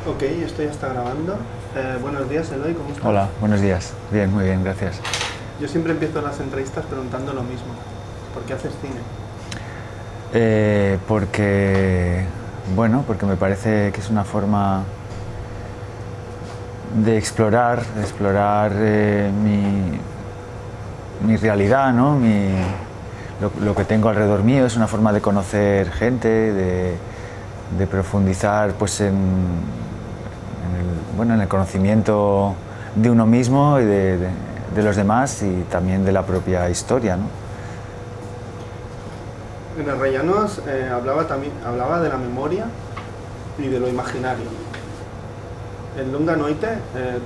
Ok, esto ya está grabando. Buenos días, Eloy, ¿cómo estás? Hola, buenos días. Bien, muy bien, gracias. Yo siempre empiezo las entrevistas preguntando lo mismo. ¿Por qué haces cine? Porque me parece que es una forma de explorar mi realidad, ¿no? Lo que tengo alrededor mío. Es una forma de conocer gente, de profundizar pues, en el conocimiento de uno mismo y de los demás, y también de la propia historia, ¿no? En el Rellanos hablaba de la memoria y de lo imaginario. En Lunga Noite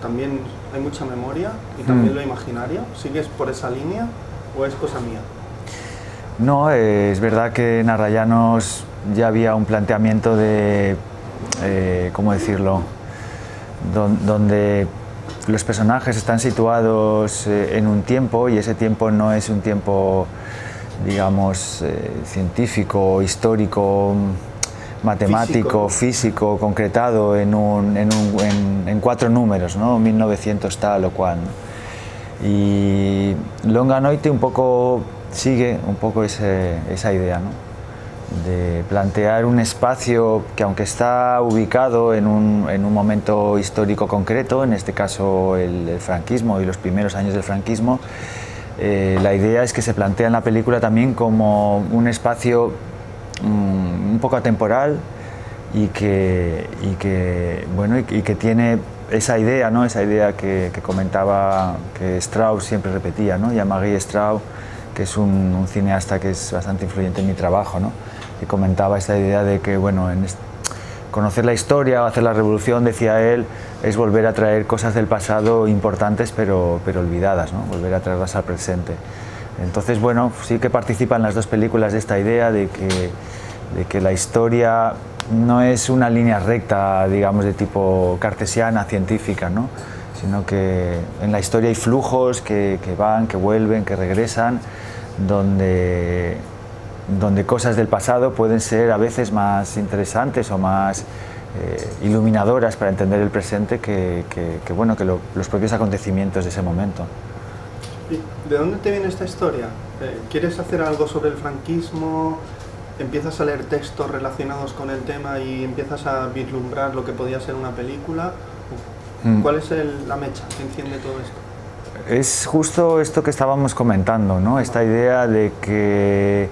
también hay mucha memoria y también lo imaginario. ¿Sigues por esa línea o es cosa mía? No, es verdad que en Arrayanos ya había un planteamiento de, ¿cómo decirlo?, donde los personajes están situados en un tiempo, y ese tiempo no es un tiempo, digamos, científico, histórico, matemático, físico concretado en 4 números, ¿no? 1900 tal o cual, ¿no? Y Longa Noite un poco sigue un poco esa idea, ¿no? De plantear un espacio que, aunque está ubicado en un momento histórico concreto, en este caso el franquismo y los primeros años del franquismo, la idea es que se plantea en la película también como un espacio un poco atemporal y que tiene esa idea, ¿no? Esa idea que comentaba, que Strauss siempre repetía, ¿no? Jean-Marie Strauss, que es un cineasta que es bastante influyente en mi trabajo, ¿no? Que comentaba esta idea de que, bueno, conocer la historia o hacer la revolución, decía él, es volver a traer cosas del pasado importantes pero olvidadas, ¿no? Volver a traerlas al presente. Entonces, bueno, sí que participan las dos películas de esta idea de que la historia no es una línea recta, digamos, de tipo cartesiana, científica, ¿no? Sino que en la historia hay flujos que van, que vuelven, que regresan, donde cosas del pasado pueden ser a veces más interesantes o más iluminadoras para entender el presente que los propios acontecimientos de ese momento. ¿De dónde te viene esta historia? ¿Quieres hacer algo sobre el franquismo? ¿Empiezas a leer textos relacionados con el tema y empiezas a vislumbrar lo que podía ser una película? ¿Cuál es la mecha que enciende todo esto? Es justo esto que estábamos comentando, ¿no? Esta idea de que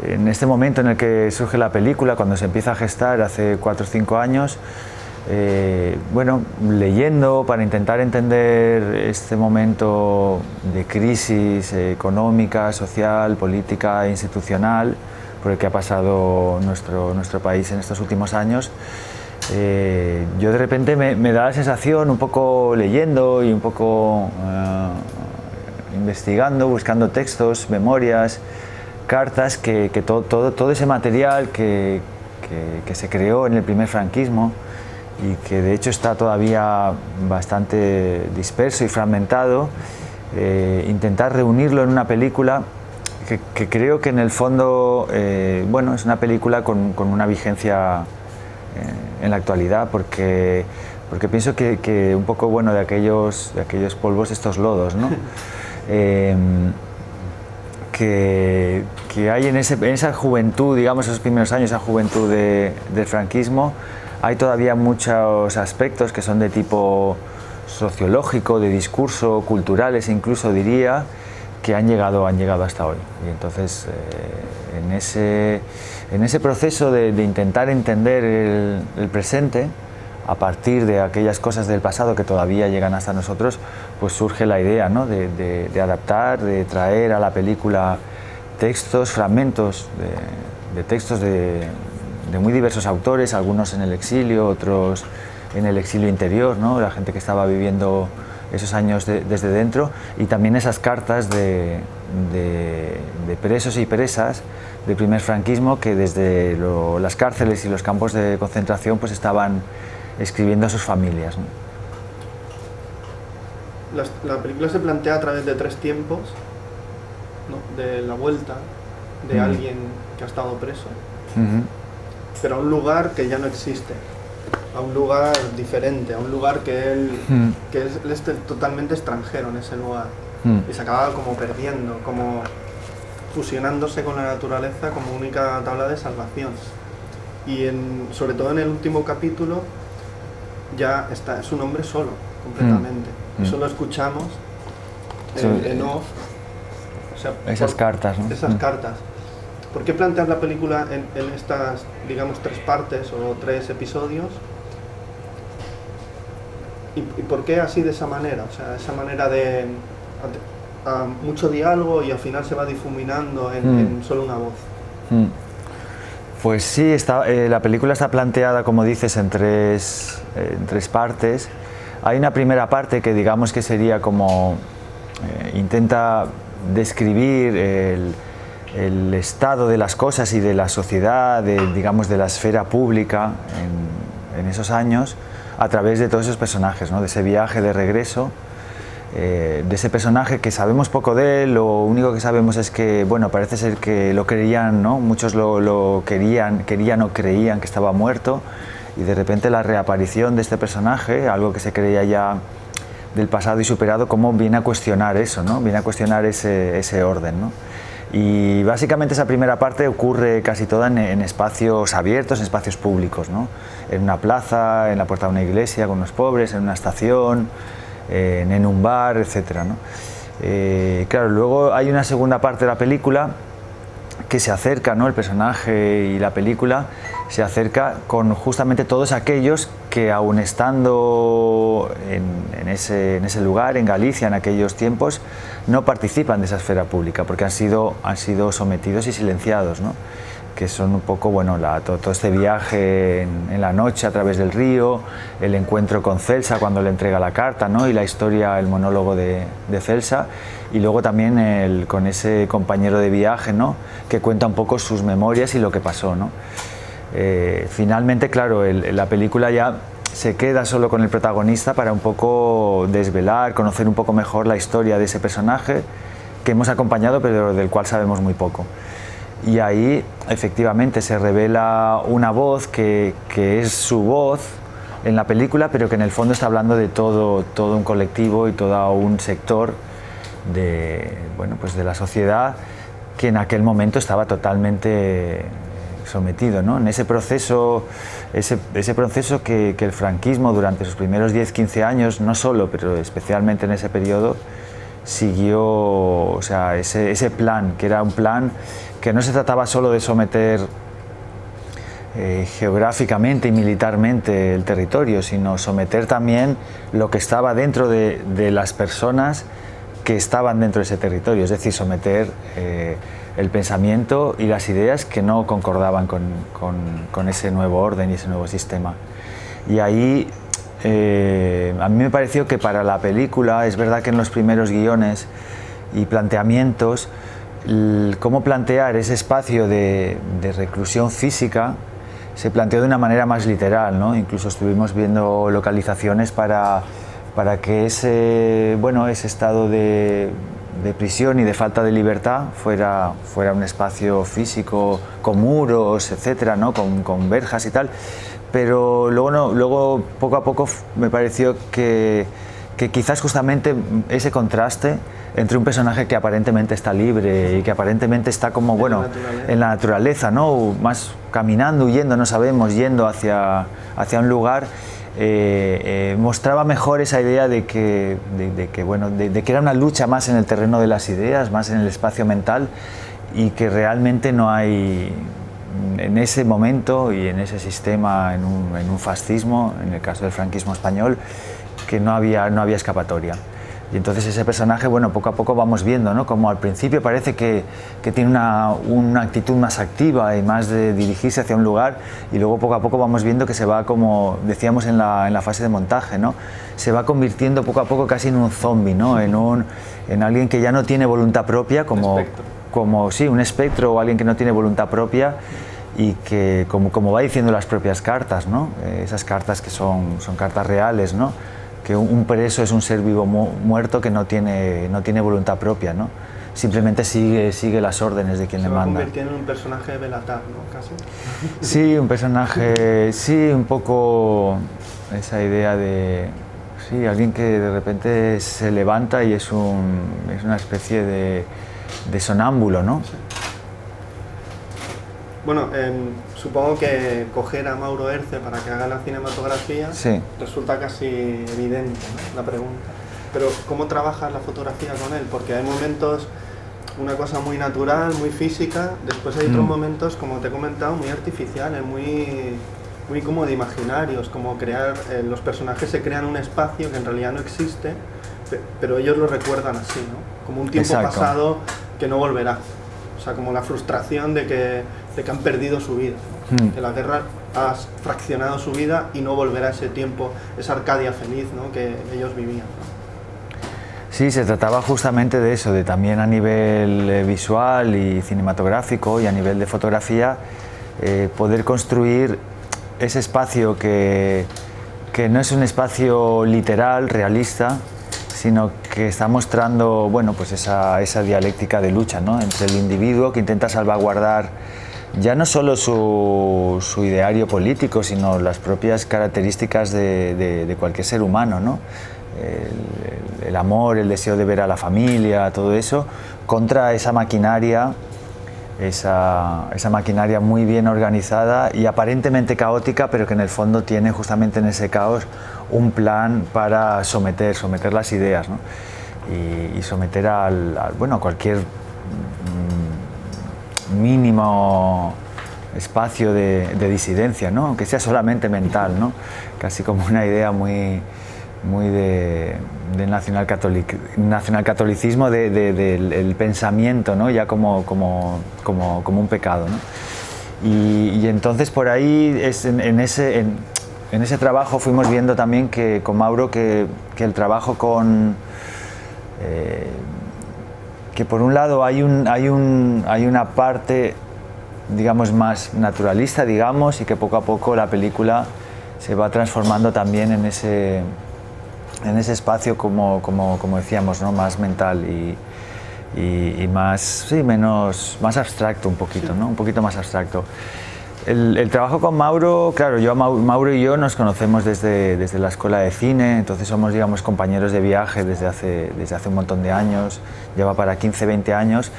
en este momento en el que surge la película, cuando se empieza a gestar hace 4 o 5 años, leyendo para intentar entender este momento de crisis económica, social, política e institucional por el que ha pasado nuestro país en estos últimos años, yo de repente me da la sensación, un poco leyendo y un poco investigando, buscando textos, memorias, cartas, que todo ese material que se creó en el primer franquismo y que de hecho está todavía bastante disperso y fragmentado, intentar reunirlo en una película que creo que en el fondo es una película con una vigencia en la actualidad, porque pienso que un poco de aquellos polvos estos lodos, ¿no? Que hay en esa juventud, digamos, esos primeros años, esa juventud del franquismo, hay todavía muchos aspectos que son de tipo sociológico, de discurso, culturales incluso, diría, que han llegado hasta hoy. Y entonces, en ese proceso de intentar entender el presente, a partir de aquellas cosas del pasado que todavía llegan hasta nosotros, pues surge la idea, ¿no? de adaptar, de traer a la película textos, fragmentos de textos de muy diversos autores, algunos en el exilio, otros en el exilio interior, ¿no? La gente que estaba viviendo esos años desde dentro, y también esas cartas de presos y presas del primer franquismo que desde las cárceles y los campos de concentración pues estaban escribiendo a sus familias, ¿no? La película se plantea a través de 3 tiempos, ¿no? De la vuelta de alguien que ha estado preso, pero a un lugar que ya no existe. a un lugar diferente, a un lugar que él es totalmente extranjero en ese lugar. Y se acaba como perdiendo, como fusionándose con la naturaleza como única tabla de salvación. Y sobre todo en el último capítulo ya es un hombre solo, completamente. Y solo escuchamos en off, o sea, esas cartas, ¿no? Esas cartas. ¿Por qué plantear la película en estas, digamos, 3 partes o 3 episodios? ¿Y por qué así, de esa manera? O sea, esa manera de mucho diálogo y al final se va difuminando en solo una voz. Pues sí, la película está planteada, como dices, en tres partes. Hay una primera parte que digamos que sería como intenta describir el estado de las cosas y de la sociedad, digamos de la esfera pública en esos años, a través de todos esos personajes, ¿no? De ese viaje de regreso, de ese personaje que sabemos poco de él. Lo único que sabemos es que, bueno, parece ser que lo creían, ¿no? Muchos lo querían o creían que estaba muerto, y de repente la reaparición de este personaje, algo que se creía ya del pasado y superado, como viene a cuestionar eso, ¿no? Viene a cuestionar ese orden, ¿no? Y básicamente esa primera parte ocurre casi toda en espacios abiertos, en espacios públicos, ¿no? En una plaza, en la puerta de una iglesia con unos pobres, en una estación, en un bar, etc., ¿no? Claro, luego hay una segunda parte de la película que se acerca, ¿no? El personaje y la película se acerca con justamente todos aquellos que, aun estando en ese lugar, en Galicia, en aquellos tiempos, no participan de esa esfera pública, porque han sido sometidos y silenciados, ¿no? Que son un poco, bueno, todo este viaje en la noche a través del río, el encuentro con Celsa cuando le entrega la carta, ¿no? Y la historia, el monólogo de Celsa, y luego también con ese compañero de viaje, ¿no? Que cuenta un poco sus memorias y lo que pasó, ¿no? Finalmente, claro, la película ya se queda solo con el protagonista para un poco desvelar, conocer un poco mejor la historia de ese personaje que hemos acompañado pero del cual sabemos muy poco. Y ahí efectivamente se revela una voz que es su voz en la película, pero que en el fondo está hablando de todo un colectivo y todo un sector de la sociedad que en aquel momento estaba totalmente sometido, ¿no? En ese proceso que el franquismo durante sus primeros 10-15 años, no solo, pero especialmente en ese periodo, siguió, o sea, ese plan, que era un plan que no se trataba solo de someter geográficamente y militarmente el territorio, sino someter también lo que estaba dentro de las personas que estaban dentro de ese territorio, es decir, someter el pensamiento y las ideas que no concordaban con ese nuevo orden y ese nuevo sistema. Y ahí a mí me pareció que para la película, es verdad que en los primeros guiones y planteamientos, cómo plantear ese espacio de reclusión física se planteó de una manera más literal, ¿no? Incluso estuvimos viendo localizaciones para que ese estado de prisión y de falta de libertad fuera un espacio físico con muros, etcétera, ¿no? Con verjas y tal. Pero luego poco a poco me pareció que quizás justamente ese contraste entre un personaje que aparentemente está libre y que aparentemente está como, bueno, en la naturaleza, ¿no? Más caminando, huyendo, no sabemos, yendo hacia un lugar, mostraba mejor esa idea de que era una lucha más en el terreno de las ideas, más en el espacio mental, y que realmente no hay, en ese momento y en ese sistema, en un fascismo, en el caso del franquismo español, que no había escapatoria. Y entonces ese personaje, bueno, poco a poco vamos viendo, ¿no? Como al principio parece que tiene una actitud más activa y más de dirigirse hacia un lugar, y luego poco a poco vamos viendo que se va, como decíamos en la fase de montaje, ¿no? Se va convirtiendo poco a poco casi en un zombie, ¿no? En alguien que ya no tiene voluntad propia, un espectro, o alguien que no tiene voluntad propia, y que, como va diciendo las propias cartas, ¿no? Esas cartas que son cartas reales, ¿no? Que un preso es un ser vivo muerto que no tiene voluntad propia, ¿no? simplemente sigue las órdenes de quien le manda. Se va convirtiendo en un personaje de Bélatar, ¿no? Casi. Sí, un personaje, sí, un poco esa idea de, sí, alguien que de repente se levanta y es una especie de sonámbulo, ¿no? Sí. Bueno, supongo que coger a Mauro Herce para que haga la cinematografía sí. Resulta casi evidente, ¿no? La pregunta. Pero ¿cómo trabajas la fotografía con él? Porque hay momentos, una cosa muy natural, muy física, después hay otros momentos, como te he comentado, muy artificiales, muy como de imaginarios, como crear, los personajes se crean un espacio que en realidad no existe, pero ellos lo recuerdan así, ¿no? Como un tiempo Exacto. pasado que no volverá. O sea, como la frustración de que han perdido su vida, ¿no? Que la guerra ha fraccionado su vida y no volverá ese tiempo, esa Arcadia feliz, ¿no? Que ellos vivían, ¿no? Sí, se trataba justamente de eso, de también a nivel visual y cinematográfico y a nivel de fotografía, poder construir ese espacio que no es un espacio literal, realista, sino que está mostrando, bueno, pues esa dialéctica de lucha, ¿no? Entre el individuo que intenta salvaguardar ya no solo su ideario político, sino las propias características de cualquier ser humano, ¿no? El amor, el deseo de ver a la familia, todo eso, contra esa maquinaria, esa maquinaria muy bien organizada y aparentemente caótica, pero que en el fondo tiene justamente en ese caos un plan para someter las ideas, ¿no? Y someter a cualquier mínimo espacio de disidencia, ¿no? Aunque sea solamente mental, ¿no? Casi como una idea muy de nacionalcatolicismo, del pensamiento, ¿no? Ya como un pecado, ¿no? Y entonces por ahí en ese trabajo fuimos viendo también que con Mauro que el trabajo que por un lado hay una parte, digamos, más naturalista, digamos, y que poco a poco la película se va transformando también en ese espacio, como decíamos, ¿no? Más mental y más, sí, más abstracto un poquito, ¿no? Un poquito más abstracto. El trabajo con Mauro, claro, Mauro y yo nos conocemos desde la escuela de cine, entonces somos, digamos, compañeros de viaje desde hace un montón de años, lleva para 15, 20 años.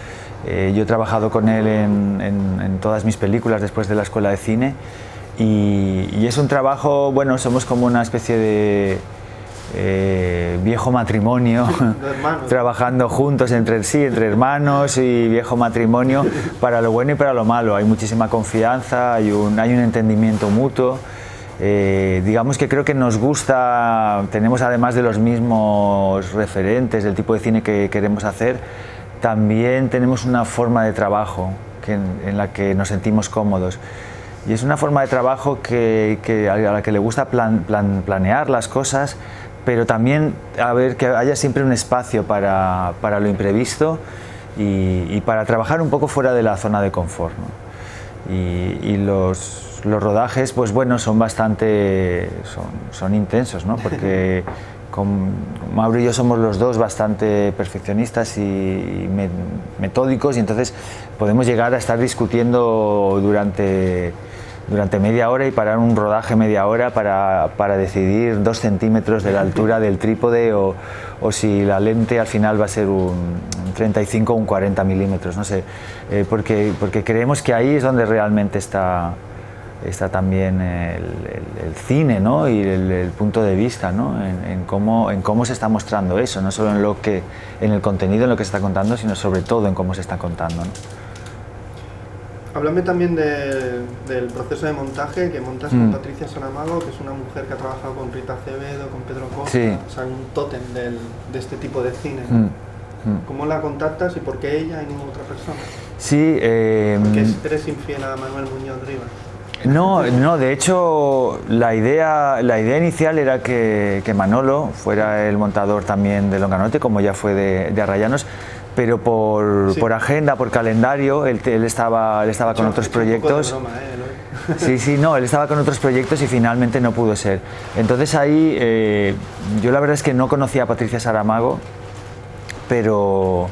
Yo he trabajado con él en todas mis películas después de la escuela de cine y es un trabajo, bueno, somos como una especie de viejo matrimonio, trabajando juntos entre hermanos y viejo matrimonio, para lo bueno y para lo malo. Hay muchísima confianza, hay un entendimiento mutuo. Digamos que creo que nos gusta, tenemos además de los mismos referentes del tipo de cine que queremos hacer, también tenemos una forma de trabajo en la que nos sentimos cómodos. Y es una forma de trabajo a la que le gusta planear las cosas, pero también que haya siempre un espacio para lo imprevisto y para trabajar un poco fuera de la zona de confort, ¿no? Y los rodajes, pues bueno, son intensos, ¿no? Porque con Mauro y yo somos los dos bastante perfeccionistas y metódicos, y entonces podemos llegar a estar discutiendo durante media hora y parar un rodaje media hora para decidir 2 centímetros de la altura del trípode o si la lente al final va a ser un 35 o un 40 milímetros, no sé, porque creemos que ahí es donde realmente está también el cine, ¿no? Y el punto de vista, ¿no? En cómo se está mostrando eso, no solo en el contenido, en lo que se está contando, sino sobre todo en cómo se está contando, ¿no? Háblame también del proceso de montaje que montas con Patricia Saramago, que es una mujer que ha trabajado con Rita Acevedo, con Pedro Costa, sí. O sea, un tótem de este tipo de cine. ¿Cómo la contactas y por qué ella y ninguna otra persona? Sí, porque eres infiel a Manuel Muñoz Rivas. No, de hecho la idea inicial era que Manolo fuera el montador también de Longanorte, como ya fue de Arrayanos, pero por agenda, por calendario, él estaba con otros proyectos. Él estaba con otros proyectos y finalmente no pudo ser. Entonces ahí yo la verdad es que no conocía a Patricia Saramago, pero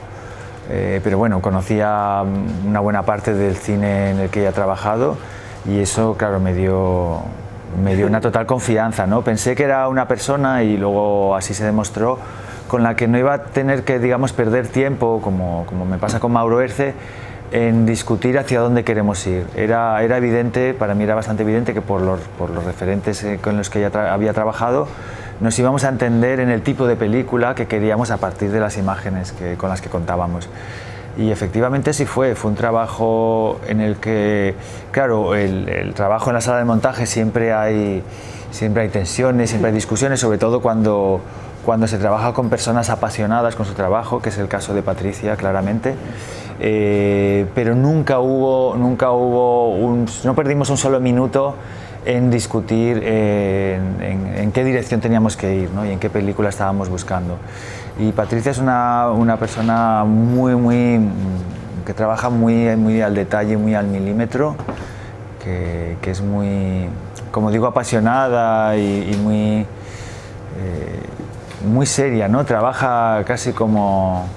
pero bueno, conocía una buena parte del cine en el que ella ha trabajado y eso, claro, me dio una total confianza, ¿no? Pensé que era una persona, y luego así se demostró, con la que no iba a tener que, digamos, perder tiempo, como me pasa con Mauro Herce, en discutir hacia dónde queremos ir. Era evidente, para mí era bastante evidente que por los referentes con los que ella había trabajado, nos íbamos a entender en el tipo de película que queríamos a partir de las imágenes con las que contábamos. Y efectivamente sí fue un trabajo en el que, claro, el trabajo en la sala de montaje siempre hay tensiones, siempre hay discusiones, sobre todo cuando se trabaja con personas apasionadas con su trabajo, que es el caso de Patricia, claramente. Pero nunca hubo no perdimos un solo minuto en discutir en qué dirección teníamos que ir, ¿no? Y en qué película estábamos buscando. Y Patricia es una persona que trabaja muy al detalle, muy al milímetro, que es muy, como digo, apasionada y muy seria, ¿no? Trabaja casi como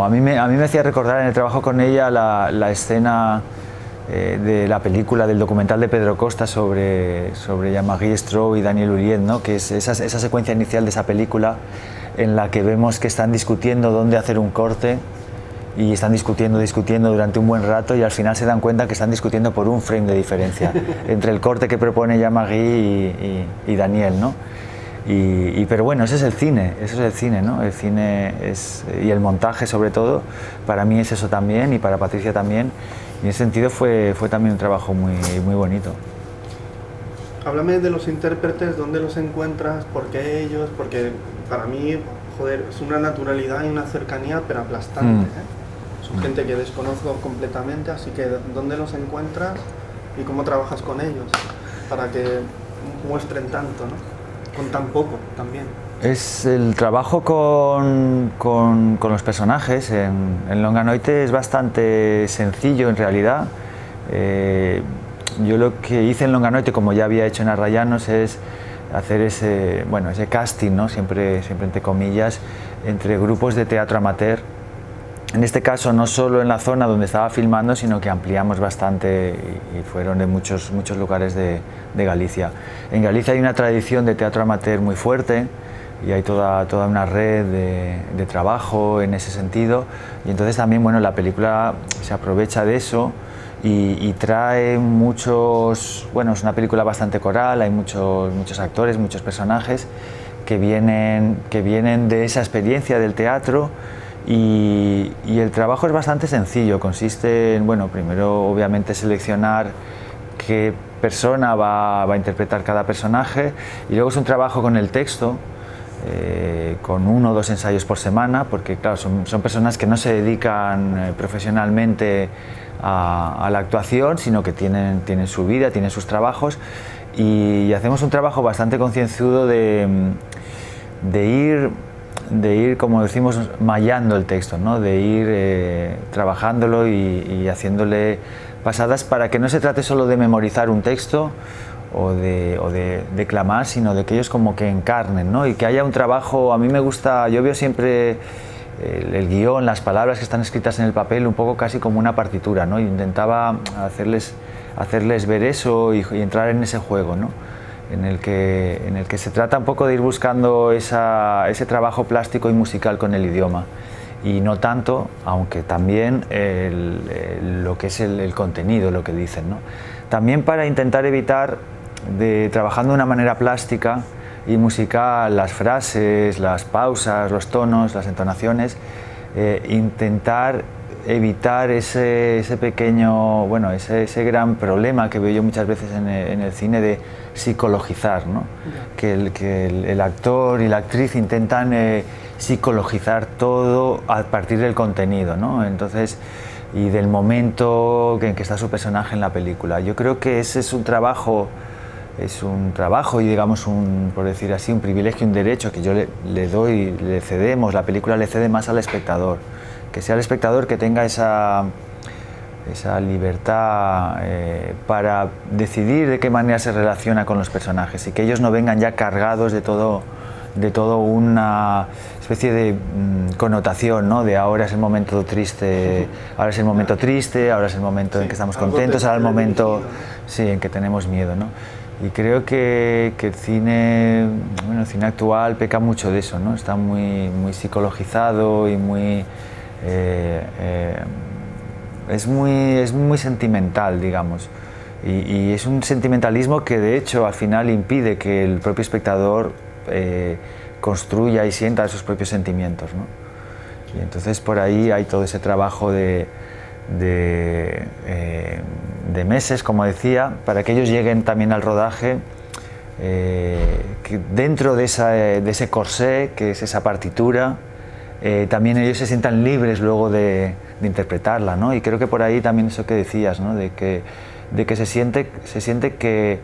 a mí me hacía recordar en el trabajo con ella la escena de la película, del documental de Pedro Costa sobre Jean-Marie Straub y Daniel Uriet, ¿no? Que es esa secuencia inicial de esa película en la que vemos que están discutiendo dónde hacer un corte y están discutiendo durante un buen rato y al final se dan cuenta que están discutiendo por un frame de diferencia entre el corte que propone Jean-Marie y Daniel, ¿no? Pero bueno, ese es el cine, ¿no? El cine y el montaje sobre todo, para mí es eso también y para Patricia también. Y en ese sentido fue también un trabajo muy bonito. Háblame de los intérpretes, dónde los encuentras, por qué ellos, porque para mí, joder, es una naturalidad y una cercanía pero aplastante, ¿eh? Son gente que desconozco completamente, así que ¿dónde los encuentras y cómo trabajas con ellos para que muestren tanto, ¿no? Con tan poco también. Es el trabajo con los personajes en Longa Noite es bastante sencillo en realidad. Yo lo que hice en Longa Noite, como ya había hecho en Arrayanos, es hacer ese casting, ¿no? Siempre entre comillas, entre grupos de teatro amateur. En este caso no solo en la zona donde estaba filmando, sino que ampliamos bastante y fueron de muchos lugares de Galicia. En Galicia hay una tradición de teatro amateur muy fuerte y hay toda una red de trabajo en ese sentido, y entonces también, bueno, la película se aprovecha de eso y trae muchos, bueno, es una película bastante coral, hay muchos actores, muchos personajes que vienen de esa experiencia del teatro. Y el trabajo es bastante sencillo, consiste en, bueno, primero obviamente seleccionar qué persona va a interpretar cada personaje, y luego es un trabajo con el texto, con 1 o 2 ensayos por semana, porque claro, son personas que no se dedican profesionalmente a la actuación, sino que tienen su vida, tienen sus trabajos, y hacemos un trabajo bastante concienzudo de ir, como decimos, mallando el texto, ¿no? De ir trabajándolo y haciéndole pasadas para que no se trate solo de memorizar un texto o de declamar, sino de que ellos como que encarnen, ¿no? Y que haya un trabajo. A mí me gusta, yo veo siempre el guión, las palabras que están escritas en el papel un poco casi como una partitura, ¿no? Y intentaba hacerles ver eso y entrar en ese juego, ¿no? En el que se trata un poco de ir buscando ese trabajo plástico y musical con el idioma, y no tanto, aunque también lo que es el contenido, lo que dicen, ¿no? También para intentar evitar, trabajando de una manera plástica y musical, las frases, las pausas, los tonos, las entonaciones, intentar evitar ese pequeño, bueno, ese gran problema que veo yo muchas veces en el cine de psicologizar, ¿no? Que el actor y la actriz intentan psicologizar todo a partir del contenido, ¿no? Entonces, y del momento en que está su personaje en la película. Yo creo que ese es un trabajo y, digamos, por decir así, un privilegio, un derecho que yo le doy, le cedemos, la película le cede más al espectador. Que sea el espectador que tenga esa libertad para decidir de qué manera se relaciona con los personajes, y que ellos no vengan ya cargados de todo de todo una especie de connotación, ¿no? De ahora es el momento triste, ahora es el momento triste, ahora es el momento en que estamos contentos, ahora es el momento en que tenemos miedo, ¿no? Y creo que el cine, bueno, el cine actual peca mucho de eso, ¿no? Está muy psicologizado y es muy sentimental, digamos. Y es un sentimentalismo que de hecho al final impide que el propio espectador construya y sienta sus propios sentimientos, ¿no? Y entonces por ahí hay todo ese trabajo de meses, como decía, para que ellos lleguen también al rodaje que dentro de ese corsé, que es esa partitura, también ellos se sientan libres luego de interpretarla, ¿no? Y creo que por ahí también eso que decías, ¿no? De que se siente que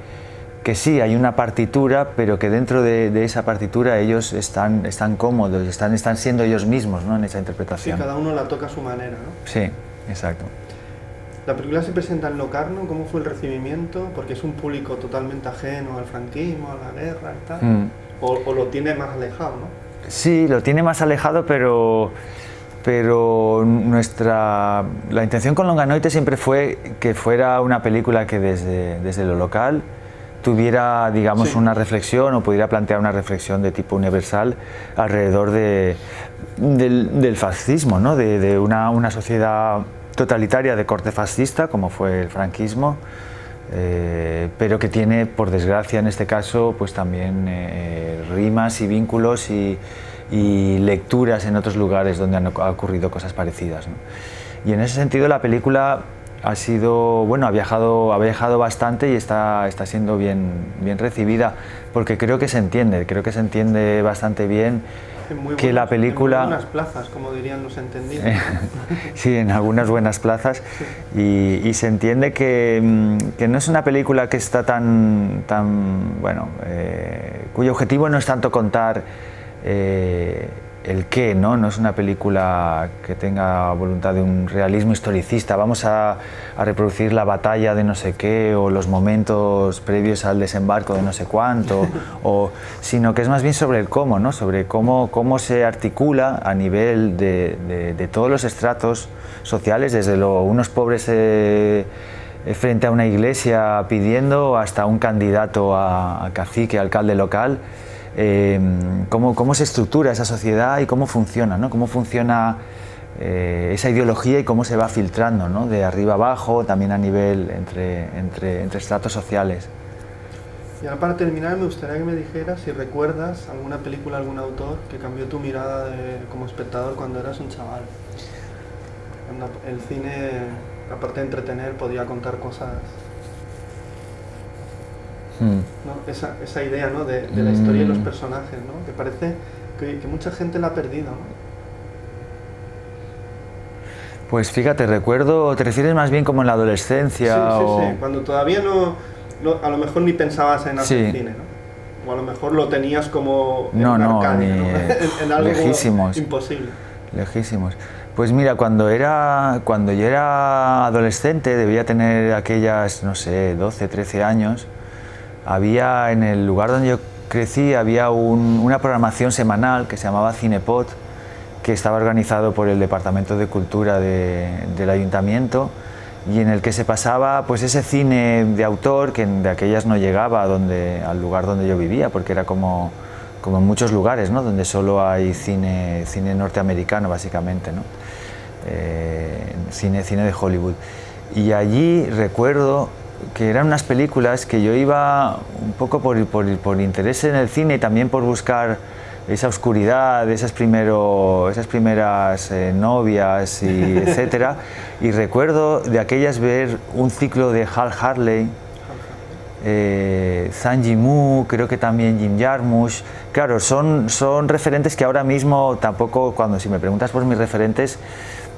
sí, hay una partitura, pero que dentro de esa partitura ellos están cómodos, están siendo ellos mismos, ¿no? En esa interpretación. Sí, cada uno la toca a su manera, ¿no? Sí, exacto. La película se presenta en Locarno. ¿Cómo fue el recibimiento? Porque es un público totalmente ajeno al franquismo, a la guerra y tal. O lo tiene más alejado, ¿no? Sí, lo tiene más alejado, pero la intención con Longanoite siempre fue que fuera una película que desde lo local tuviera, digamos, una reflexión o pudiera plantear una reflexión de tipo universal alrededor del fascismo, ¿no? De una sociedad totalitaria de corte fascista, como fue el franquismo, pero que tiene, por desgracia en este caso, pues también rimas y vínculos y lecturas en otros lugares donde han ocurrido cosas parecidas, ¿no? Y en ese sentido la película ha sido, bueno, ha viajado bastante y está siendo bien recibida, porque creo que se entiende bastante bien que la película... En algunas plazas, como dirían los entendidos. Sí, en algunas buenas plazas, y se entiende que no es una película que está tan bueno, cuyo objetivo no es tanto contar el qué, ¿no? No es una película que tenga voluntad de un realismo historicista, vamos a reproducir la batalla de no sé qué o los momentos previos al desembarco de no sé cuánto, sino que es más bien sobre el cómo, ¿no? Sobre cómo se articula a nivel de todos los estratos sociales, desde unos pobres frente a una iglesia pidiendo hasta un candidato a cacique, alcalde local. Cómo se estructura esa sociedad y cómo funciona, ¿no? Cómo funciona esa ideología y cómo se va filtrando, ¿no? De arriba abajo, también a nivel entre estratos sociales. Y ahora, para terminar, me gustaría que me dijeras si recuerdas alguna película, algún autor que cambió tu mirada como espectador cuando eras un chaval. Cuando el cine, aparte de entretener, podía contar cosas... ¿no? Esa idea, ¿no? de la historia y los personajes, ¿no? Que parece que mucha gente la ha perdido, ¿no? Pues fíjate, recuerdo, ¿te refieres más bien como en la adolescencia? Sí, cuando todavía no, a lo mejor ni pensabas en hacer cine, ¿no? O a lo mejor lo tenías como en Arcadia, ¿no? en algo lejísimos, imposible. Lejísimos. Pues mira, cuando yo era adolescente, debía tener aquellas, no sé, 12, 13 años, había en el lugar donde yo crecí, había una programación semanal que se llamaba Cinepot, que estaba organizado por el Departamento de Cultura del Ayuntamiento, y en el que se pasaba pues ese cine de autor que de aquellas no llegaba al lugar donde yo vivía, porque era como en muchos lugares, ¿no? Donde solo hay cine norteamericano básicamente, ¿no? Cine de Hollywood. Y allí recuerdo que eran unas películas que yo iba un poco por interés en el cine y también por buscar esa oscuridad, esas primeras novias y etcétera. Y recuerdo de aquellas ver un ciclo de Hal Hartley, Zhang Yimou, creo que también Jim Jarmusch. Claro, son referentes que ahora mismo tampoco, si me preguntas por mis referentes,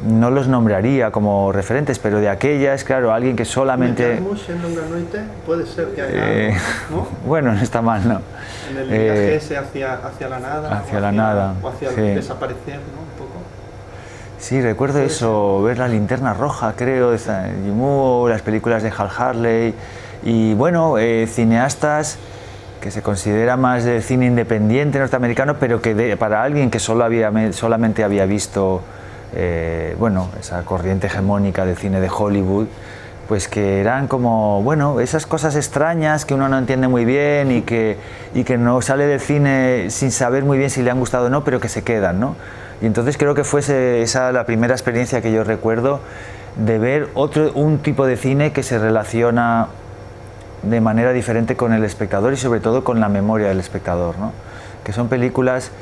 no los nombraría como referentes, pero de aquellas, claro, alguien que solamente... Jarmusch en Longanoite puede ser que haya, ¿no? Bueno, no está mal, ¿no? En el viaje ese hacia la nada. Hacia la nada. O hacia el desaparecer, ¿no? Un poco. Sí, recuerdo eso, ver La Linterna Roja, creo, de Zhang Yimou, las películas de Hal Hartley, y bueno, cineastas que se considera más de cine independiente norteamericano, pero que para alguien que solamente había visto bueno, esa corriente hegemónica del cine de Hollywood, pues que eran como, bueno, esas cosas extrañas que uno no entiende muy bien y que no sale del cine sin saber muy bien si le han gustado o no, pero que se quedan, ¿no? Y entonces creo que fue esa la primera experiencia que yo recuerdo de ver un tipo de cine que se relaciona de manera diferente con el espectador y sobre todo con la memoria del espectador, ¿no? Que son películas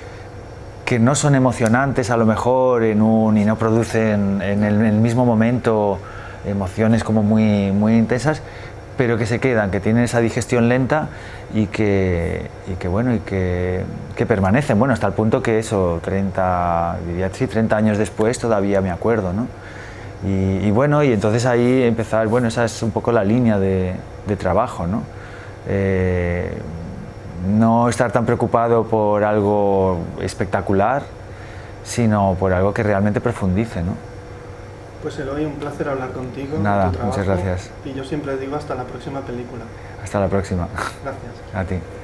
que no son emocionantes a lo mejor y no producen en el mismo momento emociones como muy intensas, pero que se quedan, que tienen esa digestión lenta y que permanecen, bueno, hasta el punto que eso, 30 años después todavía me acuerdo, ¿no? Y bueno, y entonces ahí empezar, bueno, esa es un poco la línea de trabajo, ¿no? No estar tan preocupado por algo espectacular, sino por algo que realmente profundice, ¿no? Pues Eloy, un placer hablar contigo. Nada, de tu trabajo, muchas gracias. Y yo siempre digo hasta la próxima película. Hasta la próxima. Gracias. A ti.